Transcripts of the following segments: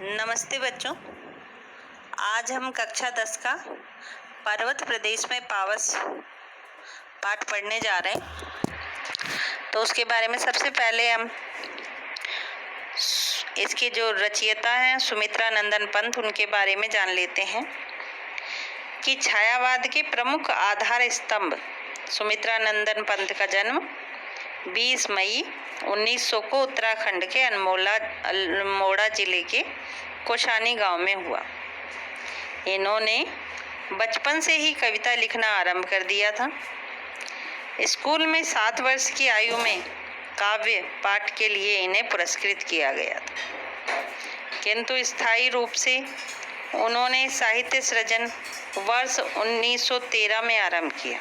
नमस्ते बच्चों। आज हम कक्षा 10 का पर्वत प्रदेश में पावस पाठ पढ़ने जा रहे हैं। तो उसके बारे में सबसे पहले हम इसके जो रचयिता हैं सुमित्रा नंदन पंत, उनके बारे में जान लेते हैं कि छायावाद के प्रमुख आधार स्तंभ सुमित्रा नंदन पंत का जन्म 20 मई 1900 को उत्तराखंड के अल्मोड़ा जिले के कोशानी गांव में हुआ। इन्होंने बचपन से ही कविता लिखना आरंभ कर दिया था। स्कूल में 7 वर्ष की आयु में काव्य पाठ के लिए इन्हें पुरस्कृत किया गया था, किंतु स्थायी रूप से उन्होंने साहित्य सृजन वर्ष 1913 में आरंभ किया।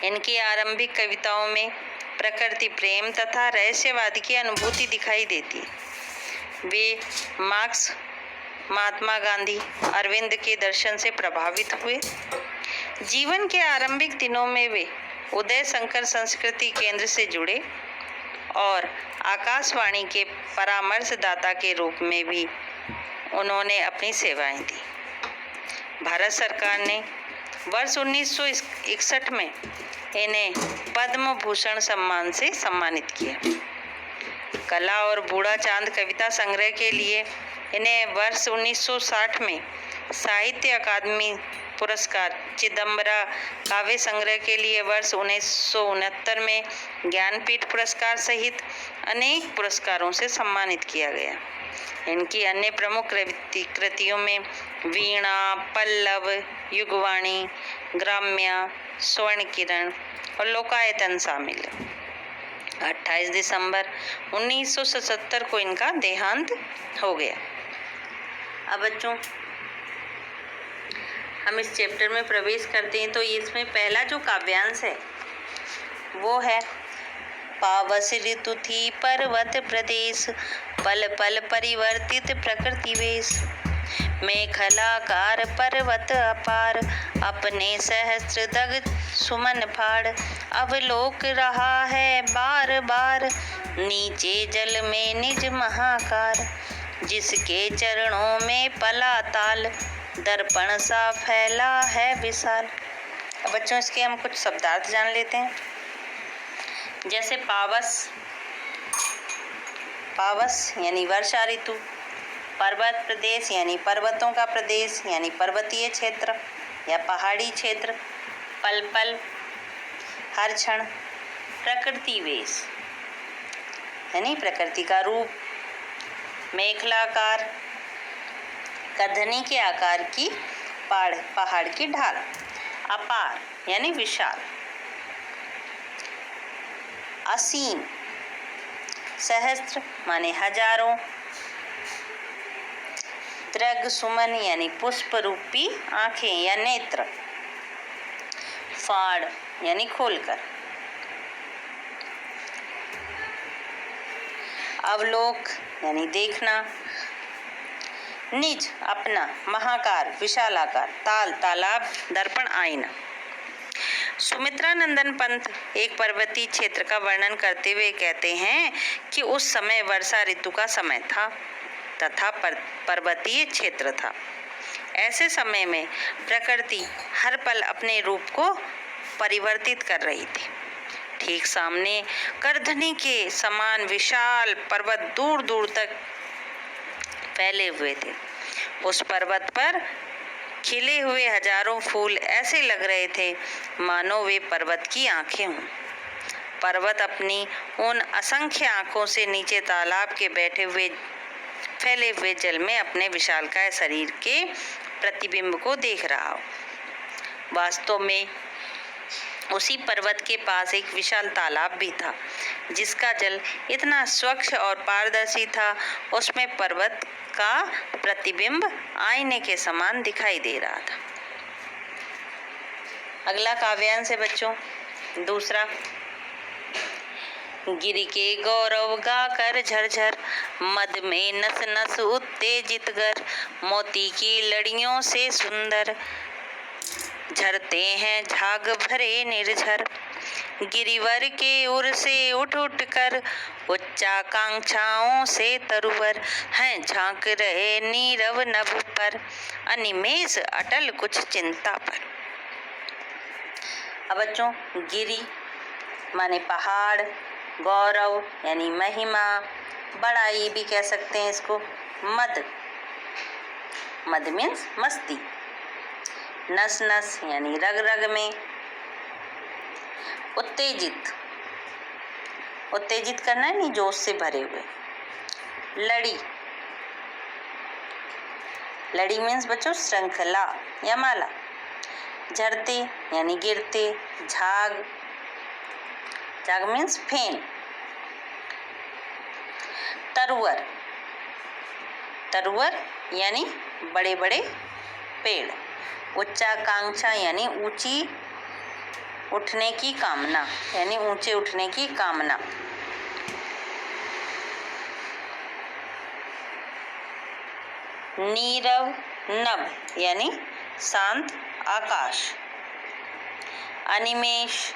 इनकी आरंभिक कविताओं में प्रकृति प्रेम तथा रहस्यवाद की अनुभूति दिखाई देती। वे मार्क्स, महात्मा गांधी, अरविंद के दर्शन से प्रभावित हुए। जीवन के आरंभिक दिनों में वे उदय शंकर संस्कृति केंद्र से जुड़े और आकाशवाणी के परामर्शदाता के रूप में भी उन्होंने अपनी सेवाएं दी। भारत सरकार ने वर्ष 1961 में इन्हें पद्म भूषण सम्मान से सम्मानित किया। कला और बूढ़ा चांद कविता संग्रह के लिए इन्हें वर्ष 1960 में साहित्य अकादमी पुरस्कार, चिदम्बरा काव्य संग्रह के लिए वर्ष 1969 में ज्ञानपीठ पुरस्कार सहित अनेक पुरस्कारों से सम्मानित किया गया। इनकी अन्य प्रमुख कृतियों में वीणा, पल्लव, युगवाणी, ग्राम्या, स्वर्ण किरण और लोकायतन शामिल है। 28 दिसंबर 1977 को इनका देहांत हो गया। अब बच्चों हम इस चैप्टर में प्रवेश करते हैं। तो इसमें पहला जो काव्यांश है वो है पावस ऋतु थी पर्वत प्रदेश, पल पल परिवर्तित प्रकृति वेश, मेखलाकार पर्वत अपार, अपने सहस्त्र दग सुमन फाड़, अवलोक रहा है बार बार, नीचे जल में निज महाकार, जिसके चरणों में पला ताल, दर्पण सा फैला है विशाल। अब बच्चों इसके हम कुछ शब्दार्थ जान लेते हैं। जैसे पावस यानी वर्षा ऋतु, पर्वत प्रदेश यानी पर्वतों का प्रदेश यानी पर्वतीय क्षेत्र या पहाड़ी क्षेत्र, पल पल हर क्षण, प्रकृति वेश यानी प्रकृति का रूप, मेखलाकार कधनी के आकार की पहाड़ की ढाल, अपार यानी विशाल, असीम सहस्त्र माने हजारों, दृग सुमन यानी पुष्प रूपी आंखें या नेत्र, फाड़ यानी खोलकर, अवलोक यानी देखना, निज अपना, महाकार विशालाकार, ताल तालाब, दर्पण आईना। सुमित्रा नंदन पंत एक पर्वतीय क्षेत्र का वर्णन करते हुए कहते हैं कि उस समय वर्षा ऋतु का समय था तथा पर्वतीय क्षेत्र था। ऐसे समय में प्रकृति हर पल अपने रूप को परिवर्तित कर रही थी। ठीक सामने करधनी के समान विशाल पर्वत दूर दूर तक फैले हुए थे। उस पर्वत पर खिले हुए हजारों फूल ऐसे लग रहे थे मानो वे पर्वत की आंखें हों। पर्वत अपनी उन असंख्य आंखों से नीचे तालाब के फैले हुए जल में अपने विशालकाय शरीर के प्रतिबिंब को देख रहा हो। वास्तव में उसी पर्वत के पास एक विशाल तालाब भी था, जिसका जल इतना स्वच्छ और पारदर्शी था, उसमें पर्वत का प्रतिबिंब आईने के समान दिखाई दे रहा था। अगला काव्यांश है बच्चों दूसरा। गिरि के गौरव गाकर झरझर, मद में नस नस उत्तेजित गर, मोती की लड़ियों से सुंदर, झरते हैं झाग भरे निर्झर, गिरिवर के उर से उठ उठ कर उच्चाकांक्षाओं से तरुवर हैं झांक रहे नीरव नभ पर अनिमेष अटल कुछ चिंता पर। अब बच्चों, गिरि माने पहाड़, गौरव यानी महिमा, बड़ाई भी कह सकते हैं इसको, मद, मद मीन्स मस्ती, नस नस यानी रग रग में, उत्तेजित, उत्तेजित करना है नहीं, जोश से भरे हुए, लड़ी, लड़ी मीन्स बच्चों श्रृंखला या माला, झरते यानी गिरते, झाग, झाग मीन्स फेन, तरुवर, तरुवर यानी बड़े बड़े पेड़, उच्चाकांक्षा यानी ऊंची उठने की कामना यानी ऊंचे उठने की कामना, नीरव नभ यानी शांत आकाश, अनिमेष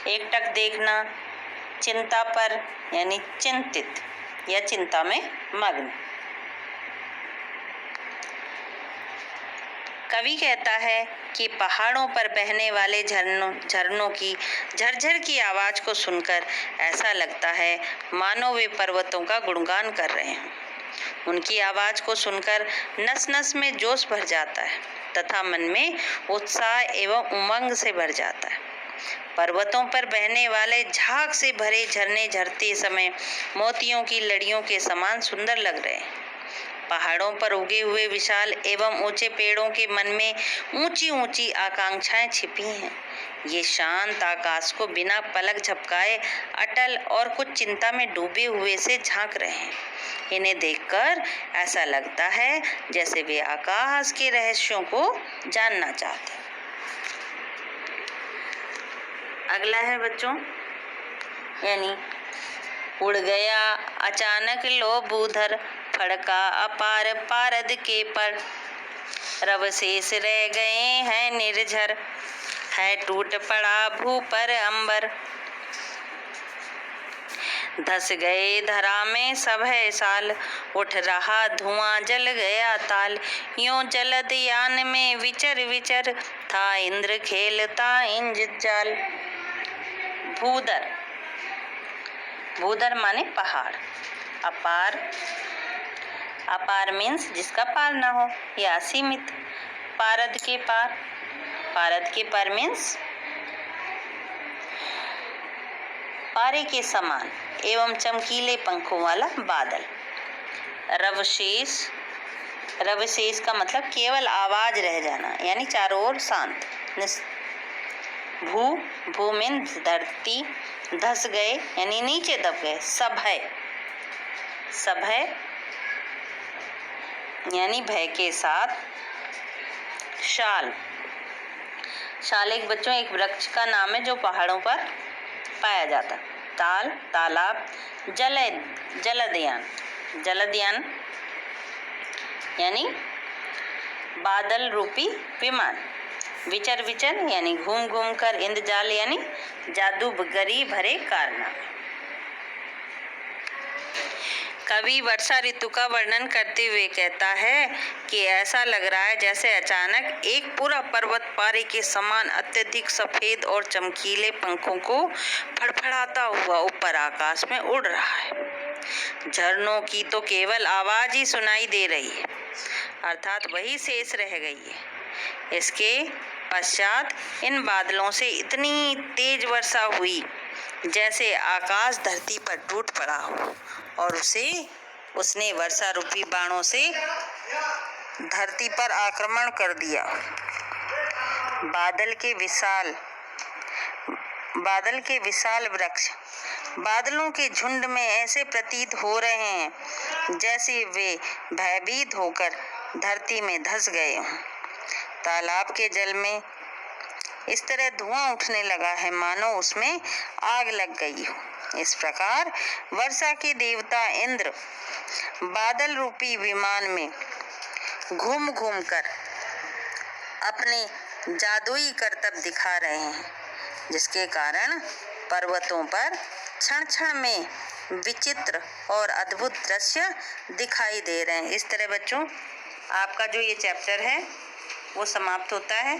एकटक देखना, चिंता पर यानी चिंतित या चिंता में मग्न। कवि कहता है कि पहाड़ों पर बहने वाले झरनों की झरझर की आवाज को सुनकर ऐसा लगता है मानो वे पर्वतों का गुणगान कर रहे हैं। उनकी आवाज को सुनकर नस नस में जोश भर जाता है तथा मन में उत्साह एवं उमंग से भर जाता है। पर्वतों पर बहने वाले झाग से भरे झरने झरते समय मोतियों की लड़ियों के समान सुंदर लग रहे हैं। पहाड़ों पर उगे हुए विशाल एवं ऊंचे पेड़ों के मन में ऊंची ऊंची आकांक्षाएं छिपी हैं। ये शांत आकाश को बिना पलक झपकाए अटल और कुछ चिंता में डूबे हुए से झांक रहे हैं। इन्हें देखकर ऐसा लगता है जैसे वे आकाश के रहस्यों को जानना चाहते हैं। अगला है बच्चों, यानी उड़ गया अचानक लो बूधर, फड़का अपार पारद के पर, रव शेष रह गए हैं निर्झर, है टूट पड़ा भू पर अंबर, धस गए धरा में सब है साल, उठ रहा धुआं जल गया ताल, यूं जलद यान में विचर विचर, था इंद्र खेलता इंज जाल। भूधर, भूधर माने पहाड़, अपार, अपार मीन्स जिसका पार ना हो या असीमित, पारद के पार, पारद के पार मीन्स पारे के समान एवं चमकीले पंखों वाला बादल। रवशेष, रवशेष का मतलब केवल आवाज रह जाना यानी चारों ओर शांत। भू, भू मीन्स धरती, धस गए यानी नीचे दब गए, सब है, सब है यानी भय के साथ। शाल, शाल एक बच्चों एक वृक्ष का नाम है जो पहाड़ों पर पाया जाता। ताल, तालाब, जलद, जलदयान, जलदयान यानी बादल रूपी विमान। विचर, विचर यानी घूम घूम कर, इंद्रजाल यानी जादूगरी भरे कारनामे। कवि वर्षा ऋतु का वर्णन करते हुए कहता है कि ऐसा लग रहा है जैसे अचानक एक पूरा पर्वत पारे के समान अत्यधिक सफेद और चमकीले पंखों को फड़फड़ाता हुआ ऊपर आकाश में उड़ रहा है। झरनों की तो केवल आवाज ही सुनाई दे रही है, अर्थात वही शेष रह गई है। इसके पश्चात इन बादलों से इतनी तेज वर्षा हुई जैसे आकाश धरती पर टूट पड़ा हो और उसने वर्षा रूपी बाणों से धरती पर आक्रमण कर दिया। बादल के विशाल वृक्ष बादलों के झुंड में ऐसे प्रतीत हो रहे हैं जैसे वे भयभीत होकर धरती में धंस गए हों। तालाब के जल में इस तरह धुआं उठने लगा है मानो उसमें आग लग गई हो। इस प्रकार वर्षा के देवता इंद्र बादल रूपी विमान में घूम घूम कर अपने जादुई करतब दिखा रहे हैं। जिसके कारण पर्वतों पर क्षण क्षण में विचित्र और अद्भुत दृश्य दिखाई दे रहे हैं। इस तरह बच्चों आपका जो ये चैप्टर है वो समाप्त होता है।